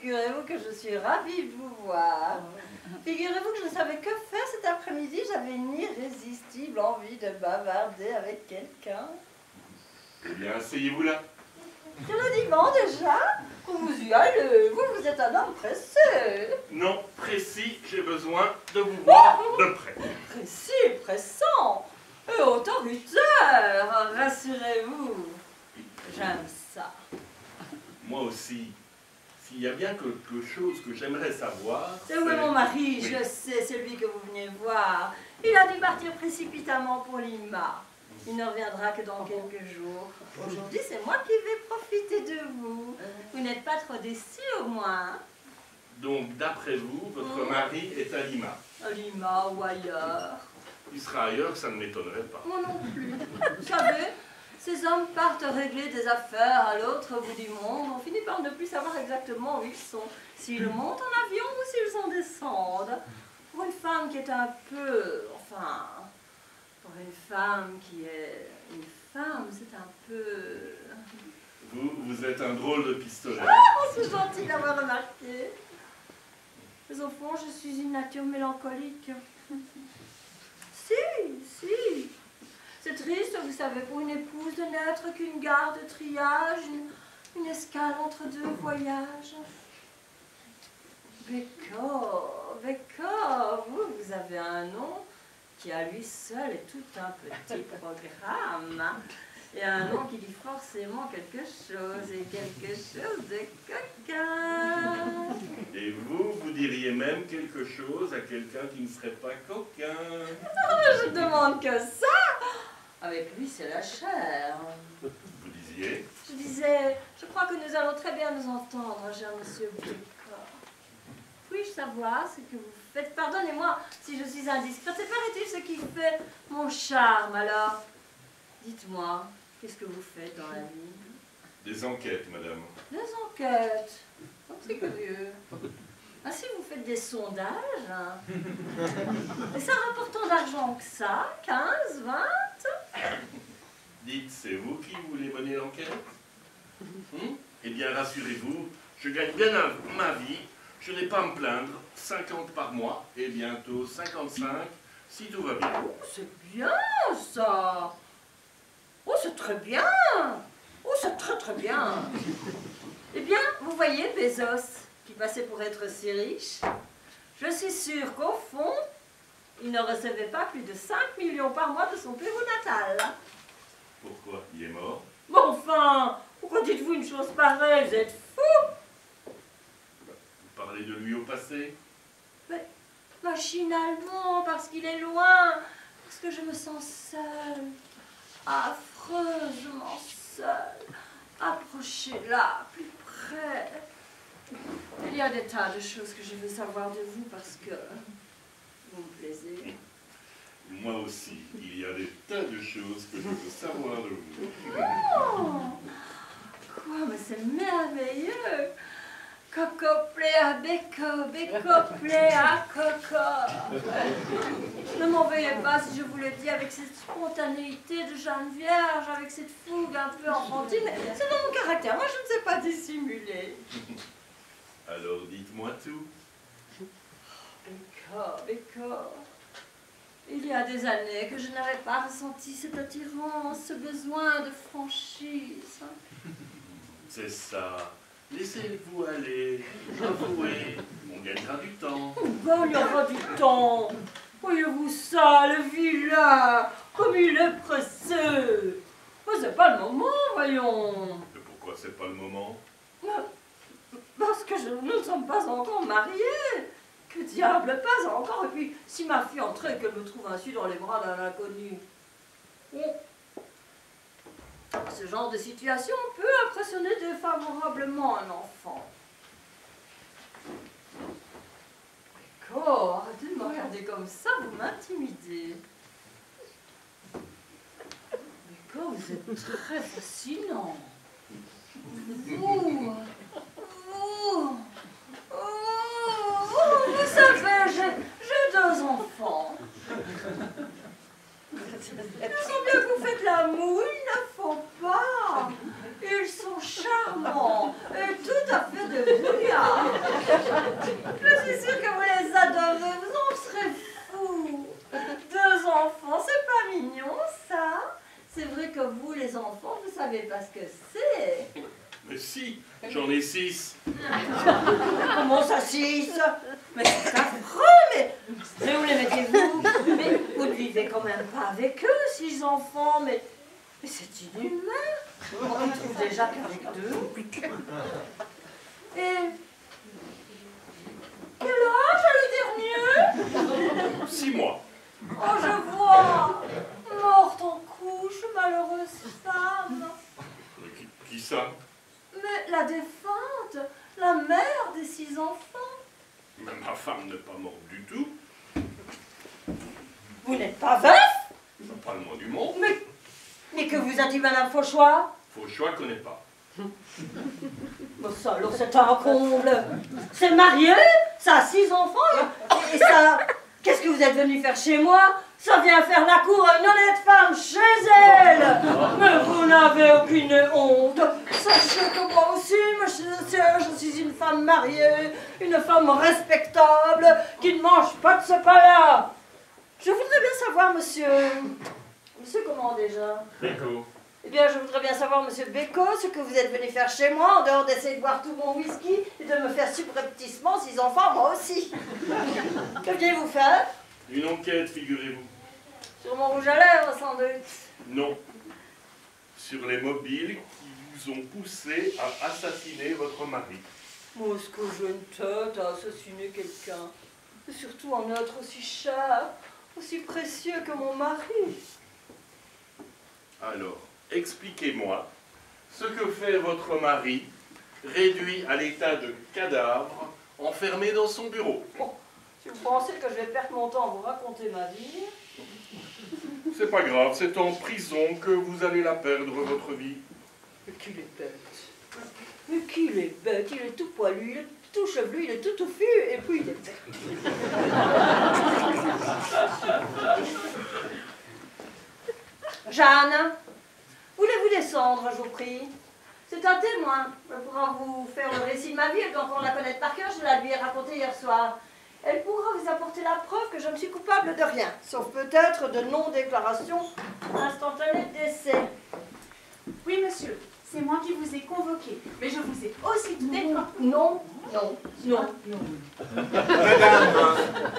figurez-vous que je suis ravie de vous voir. Figurez-vous que je ne savais que faire cet après-midi. J'avais une irrésistible envie de bavarder avec quelqu'un. Eh bien, asseyez-vous là. Joliment déjà. Vous y allez. Vous êtes un homme pressé. Non, précis, j'ai besoin de vous voir de près. Précis, pressant. Et autoritaire. Rassurez-vous. J'aime ça. Moi aussi. S'il y a bien quelque chose que j'aimerais savoir... C'est où est mon mari? Oui. Je sais, c'est lui que vous venez voir. Il a dû partir précipitamment pour Lima. Il ne reviendra que dans quelques jours. Aujourd'hui, c'est moi qui vais profiter de vous. Vous n'êtes pas trop déçus, au moins? Donc, d'après vous, votre mari est à Lima. À Lima ou ailleurs. Il sera ailleurs, ça ne m'étonnerait pas. Moi non plus. Vous savez, ces hommes partent régler des affaires à l'autre bout du monde. On finit par ne plus savoir exactement où ils sont. S'ils montent en avion ou s'ils en descendent. Pour une femme qui est un peu... Enfin... Pour une femme qui est... Une femme, c'est un peu... Vous êtes un drôle de pistolet. Oh, c'est gentil d'avoir remarqué. Mais au fond, je suis une nature mélancolique. Si. C'est triste, vous savez, pour une épouse de n'être qu'une gare de triage, une escale entre deux voyages. Bécor, vous avez un nom qui à lui seul est tout un petit programme. Et un nom qui dit forcément quelque chose, et quelque chose de coquin. Et vous diriez même quelque chose à quelqu'un qui ne serait pas coquin. Oh, je demande que ça. Avec lui, c'est la chair. Vous disiez? Je disais, je crois que nous allons très bien nous entendre, cher monsieur Bécor. Puis-je savoir ce que vous faites? Pardonnez-moi si je suis indiscrète. C'est paraît-il ce qui fait mon charme, alors? Dites-moi, qu'est-ce que vous faites dans la vie? Des enquêtes, madame. Des enquêtes. Oh, c'est curieux. Ah, si vous faites des sondages, hein. Et ça rapporte tant d'argent que ça? 15, 20? Dites, c'est vous qui voulez mener l'enquête? Eh bien, rassurez-vous, je gagne bien ma vie. Je n'ai pas à me plaindre. 50 par mois et bientôt 55 si tout va bien. Oh, c'est bien, ça. Oh, c'est très bien. Oh, c'est très très bien. Eh bien, vous voyez Bezos, qui passait pour être si riche, je suis sûre qu'au fond, il ne recevait pas plus de 5 millions par mois de son Pérou natal. Pourquoi? Il est mort? Mais enfin, pourquoi dites-vous une chose pareille? Vous êtes fou. Vous parlez de lui au passé? Mais, machinalement, parce qu'il est loin, parce que je me sens seule, affreusement seule. Approchez-la, plus près. Il y a des tas de choses que je veux savoir de vous parce que vous me plaisez. Moi aussi, il y a des tas de choses que je veux savoir de vous. Oh, quoi, mais c'est merveilleux. Coco pléa béco, béco pléa coco. Ne m'en veuillez pas si je vous le dis avec cette spontanéité de jeune vierge, avec cette fougue un peu enfantine. C'est dans mon caractère, moi je ne sais pas dissimuler. Alors dites-moi tout. Béco, béco. Il y a des années que je n'avais pas ressenti cette attirance, ce besoin de franchise. C'est ça. Laissez-vous aller. Avouez. On gagnera du temps. On gagnera du temps. Voyez-vous ça, le vilain, comme il est pressé. Mais c'est pas le moment, voyons. Mais pourquoi c'est pas le moment? Parce que nous ne sommes pas encore mariés. Que diable, pas encore. Et puis, si ma fille entrait et qu'elle me trouve ainsi dans les bras d'un inconnu. Ce genre de situation peut impressionner défavorablement un enfant. D'accord, arrêtez de me regarder comme ça, vous m'intimidez. D'accord, vous êtes très fascinant. Vous savez, j'ai 2 enfants. Je sens bien que vous faites l'amour, il ne faut pas. Ils sont charmants et tout à fait de brouillard. Comment ça, 6? Mais c'est affreux, mais où les mettez-vous? Mais vous ne vivez quand même pas avec eux, 6 enfants, mais c'est inhumain. On ne trouve déjà qu'avec 2. Et quel âge a le dernier? 6 mois. Oh, je vois. Morte en couche, malheureuse femme. Mais qui ça? Mais la défunte, la mère des 6 enfants. Mais ma femme n'est pas morte du tout. Vous n'êtes pas veuf? Pas le moins du monde. Mais que vous a dit Madame Fauchois? Fauchois connaît pas. Mais ça, alors c'est un comble. C'est marié, ça a 6 enfants, et ça... Qu'est-ce que vous êtes venu faire chez moi? Ça vient faire la cour à une honnête femme chez elle. Mais vous n'avez aucune honte. Sachez que moi aussi, monsieur, je suis une femme mariée, une femme respectable, qui ne mange pas de ce pain-là. Je voudrais bien savoir, monsieur... Monsieur comment déjà? Béco. Eh bien, je voudrais bien savoir, monsieur Béco, ce que vous êtes venu faire chez moi, en dehors d'essayer de boire tout mon whisky et de me faire subrepticement 6 enfants, moi aussi. Que veniez-vous faire? Une enquête, figurez-vous. Sur mon rouge à lèvres, sans doute. Non. Sur les mobiles qui vous ont poussé à assassiner votre mari. Moi, ce que je ne tente à assassiner quelqu'un. Et surtout un être aussi cher, aussi précieux que mon mari. Alors, expliquez-moi ce que fait votre mari, réduit à l'état de cadavre, enfermé dans son bureau. Bon, si vous pensez que je vais perdre mon temps à vous raconter ma vie... C'est pas grave, c'est en prison que vous allez la perdre, votre vie. Mais qu'il est bête. Mais qu'il est bête, il est tout poilu, il est tout chevelu, il est tout touffu, et puis il est bête. Jeanne, voulez-vous descendre, je vous prie? C'est un témoin. Elle pourra vous faire le récit de ma vie, elle doit encore la connaître par cœur, je la lui ai racontée hier soir. Elle pourra vous apporter la preuve que je ne suis coupable de rien, sauf peut-être de non-déclaration instantanée de décès. Oui, monsieur, c'est moi qui vous ai convoqué, mais je vous ai aussi tout défendu. Non. Madame,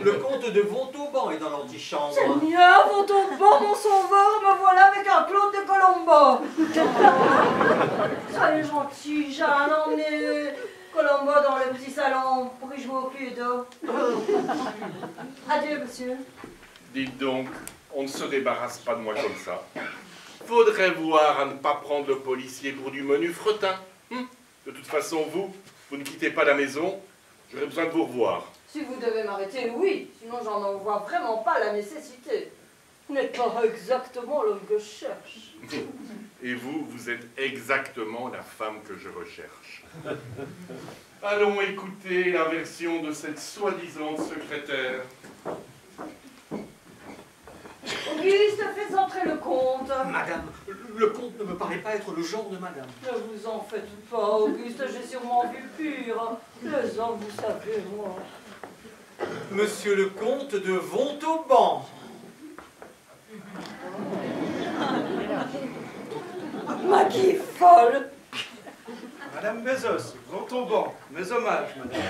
le comte de Montauban est dans l'antichambre. Seigneur, Montauban, mon sauveur, me voilà avec un Claude de Colombo. Soyez gentil, Jeanne, emmenez Colombo dans le petit salon pour y jouer au Cluedo. Adieu, monsieur. Dites donc, on ne se débarrasse pas de moi comme ça. Faudrait voir à ne pas prendre le policier pour du menu fretin. De toute façon, vous ne quittez pas la maison, j'aurai besoin de vous revoir. Si vous devez m'arrêter, oui, sinon j'en vois vraiment pas la nécessité. Vous n'êtes pas exactement l'homme que je cherche. Et vous, vous êtes exactement la femme que je recherche. Allons écouter la version de cette soi-disant secrétaire. Auguste, faites entrer le comte. Madame, le comte ne me paraît pas être le genre de madame. Ne vous en faites pas, Auguste, j'ai sûrement vu pur. Les hommes, vous savez, moi. Monsieur le comte de Montauban. Ma qui est folle. Madame Bezos, Montauban, mes hommages, madame.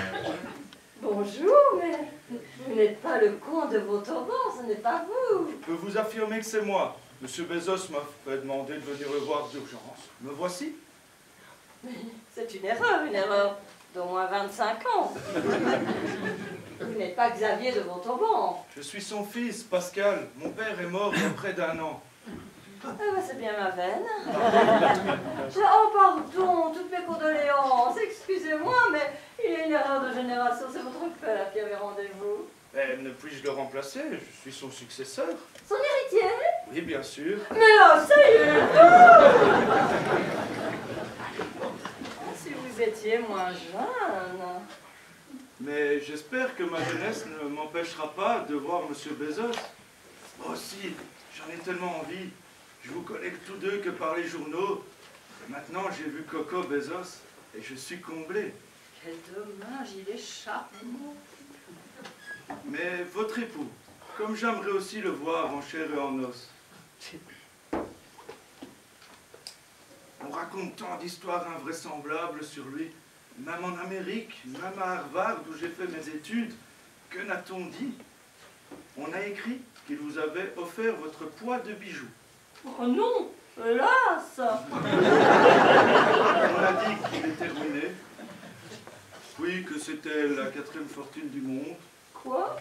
Bonjour, mais vous n'êtes pas le comte de Montauban, ce n'est pas vous. Je peux vous affirmer que c'est moi. Monsieur Bezos m'a fait demander de venir le voir d'urgence. Me voici. C'est une erreur d'au moins 25 ans. Vous n'êtes pas Xavier de Montauban. Je suis son fils, Pascal. Mon père est mort il y a près d'1 an. Ah bah c'est bien ma veine. Oh pardon, toutes mes condoléances, excusez-moi, mais il y a une erreur de génération, c'est votre père qui avait rendez-vous. Mais ne puis-je le remplacer? Je suis son successeur. Son héritier? Oui, bien sûr. Mais là, ça y est. Si vous étiez moins jeune. Mais j'espère que ma jeunesse ne m'empêchera pas de voir Monsieur Bezos. Moi aussi, j'en ai tellement envie. Je vous connais tous deux que par les journaux. Et maintenant, j'ai vu Coco Bezos et je suis comblé. Quel dommage, il échappe. Mais votre époux, comme j'aimerais aussi le voir en chair et en os. On raconte tant d'histoires invraisemblables sur lui. Même en Amérique, même à Harvard où j'ai fait mes études, que n'a-t-on dit? On a écrit qu'il vous avait offert votre poids de bijoux. Oh non, hélas! On a dit qu'il était ruiné, puis que c'était la 4e fortune du monde, Quoi?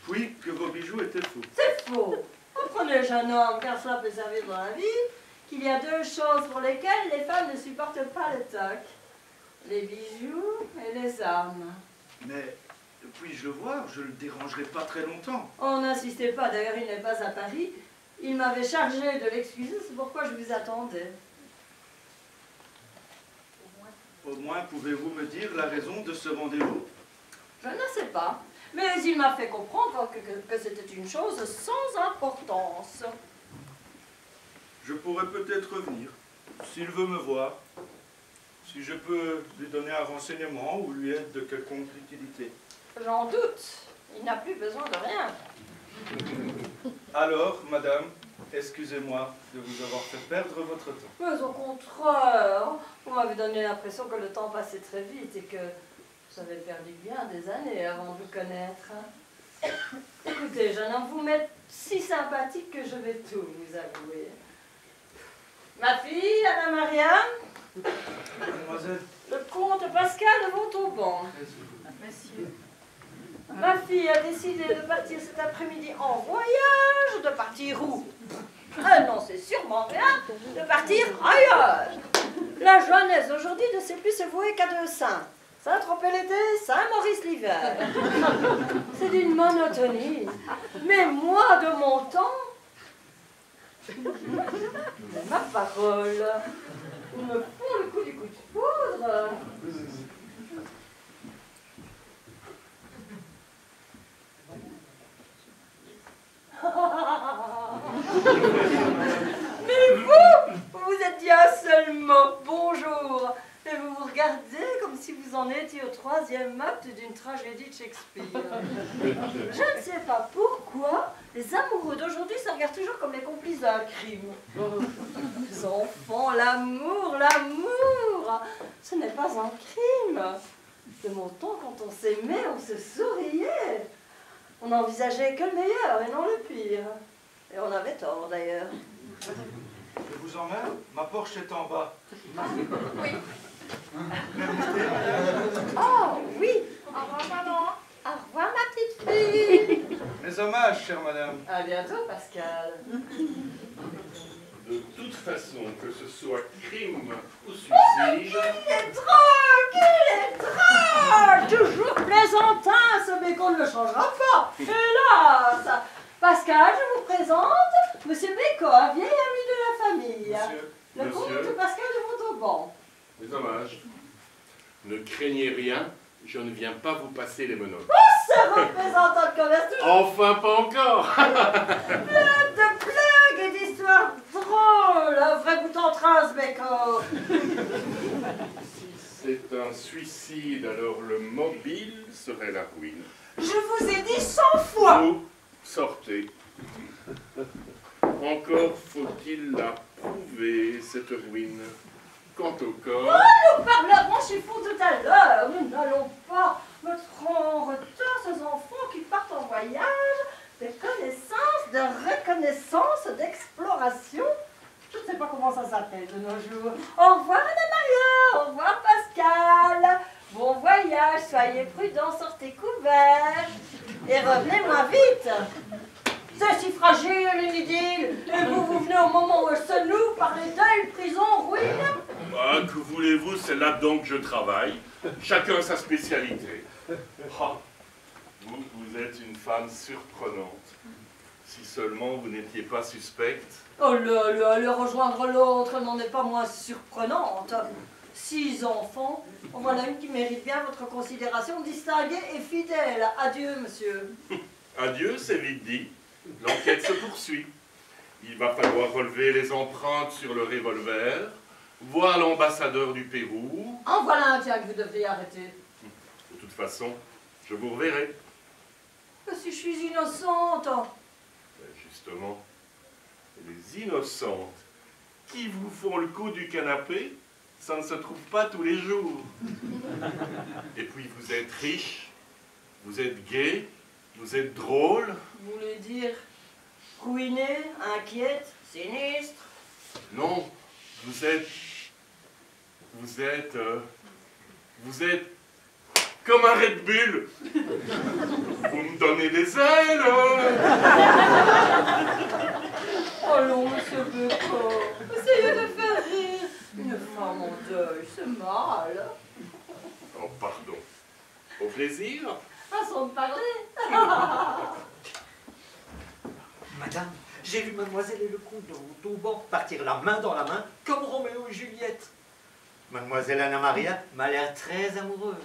puis que vos bijoux étaient faux. C'est faux. Comprenez, jeune homme, car cela peut servir dans la vie, qu'il y a 2 choses pour lesquelles les femmes ne supportent pas le toc. Les bijoux et les âmes. Mais puis-je le voir? Je ne le dérangerai pas très longtemps. Oh, n'insistez pas, d'ailleurs il n'est pas à Paris. Il m'avait chargé de l'excuser, c'est pourquoi je vous attendais. Au moins, pouvez-vous me dire la raison de ce rendez-vous? Je ne sais pas, mais il m'a fait comprendre que c'était une chose sans importance. Je pourrais peut-être revenir, s'il veut me voir, si je peux lui donner un renseignement ou lui être de quelconque utilité. J'en doute, il n'a plus besoin de rien. Alors, madame, excusez-moi de vous avoir fait perdre votre temps. Mais au contraire, vous m'avez donné l'impression que le temps passait très vite et que vous avez perdu bien des années avant de vous connaître. Écoutez, jeune homme, vous m'êtes si sympathique que je vais tout vous avouer. Ma fille, Anna-Maria, Mademoiselle, le comte Pascal de Montauban. Monsieur. Ma fille a décidé de partir cet après-midi en voyage, de partir où? Ah non, c'est sûrement rien, de partir ailleurs. La jeunesse d'aujourd'hui ne sait plus se vouer qu'à 2 saints. Saint-Tropez l'été, Saint-Maurice l'hiver. C'est d'une monotonie. Mais moi, de mon temps, mais ma parole, on me font le coup du coup de foudre. Mais vous êtes dit un seul mot, bonjour, et vous vous regardez comme si vous en étiez au 3e acte d'une tragédie de Shakespeare. Je ne sais pas pourquoi les amoureux d'aujourd'hui se regardent toujours comme les complices d'un crime. Les enfants, l'amour, ce n'est pas un crime. De mon temps, quand on s'aimait, on se souriait. On n'envisageait que le meilleur et non le pire. Et on avait tort d'ailleurs. je vous emmène, ma Porsche est en bas. Oui. Oh oui. Au revoir, maman. Au revoir ma petite fille. Mes hommages, chère madame. À bientôt Pascal. De toute façon, que ce soit crime ou suicide, Qu'il est drôle. Toujours plaisantin, ce bécon ne le changera pas. Hélas. Pascal, je vous présente Monsieur Bécot, un vieil ami de la famille. Le comte Pascal de Montauban. mes hommages. Ne craignez rien, je ne viens pas vous passer les menottes. Ce représentant de commerce toujours Enfin, pas encore. plein de blagues et d'histoires drôles. Un vrai bout en trace, Bécot. C'est un suicide, alors le mobile serait la ruine. Je vous ai dit 100 fois. Vous sortez. Encore faut-il la prouver, cette ruine. Quant au corps... Nous parlerons chez vous tout à l'heure. Nous n'allons pas mettre en retard ces enfants qui partent en voyage de connaissances, de reconnaissance, d'exploration. Je ne sais pas comment ça s'appelle de nos jours. Au revoir Anna-Maria, au revoir Pascal. Bon voyage, soyez prudents, sortez couverts. Et revenez moins vite. C'est si fragile, une idylle. Et vous venez au moment où elle se noue par les deuils, prison, ruine. Ah, que voulez-vous, c'est là-dedans que je travaille. Chacun sa spécialité. Ah, vous êtes une femme surprenante. Si seulement vous n'étiez pas suspecte. Oh là là, le rejoindre l'autre n'en est pas moins surprenante. 6 enfants, en voilà une qui mérite bien votre considération distinguée et fidèle. Adieu, monsieur. Adieu, c'est vite dit. L'enquête se poursuit. Il va falloir relever les empreintes sur le revolver, voir l'ambassadeur du Pérou. En voilà un tien que vous devriez arrêter. De toute façon, je vous reverrai. Mais si je suis innocente. Mais justement, les innocentes qui vous font le coup du canapé, ça ne se trouve pas tous les jours. Et puis vous êtes riche, vous êtes gai, vous êtes drôle. Vous voulez dire ruiné, inquiète, sinistre? Non, vous êtes comme un Red Bull. Vous me donnez des ailes. Allons, monsieur Becot, essayez de faire rire. Une femme en deuil, c'est mal. Oh, pardon. Au plaisir. Façon de parler. Madame, j'ai vu mademoiselle et le comte de Montauban partir la main dans la main comme Roméo et Juliette. Mademoiselle Anna Maria m'a l'air très amoureuse.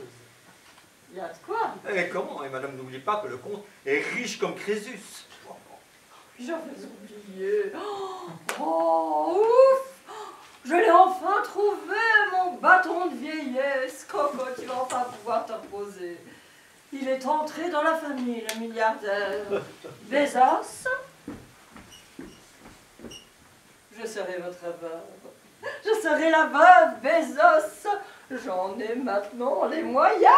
Il y a de quoi? Et comment? Et madame n'oublie pas que le comte est riche comme Crésus. J'avais oublié. Oh, ouf! Je l'ai enfin trouvé, mon bâton de vieillesse. Coco, tu vas enfin pouvoir te reposer. Il est entré dans la famille, le milliardaire Bezos. Je serai votre veuve. Je serai la veuve Bezos. J'en ai maintenant les moyens.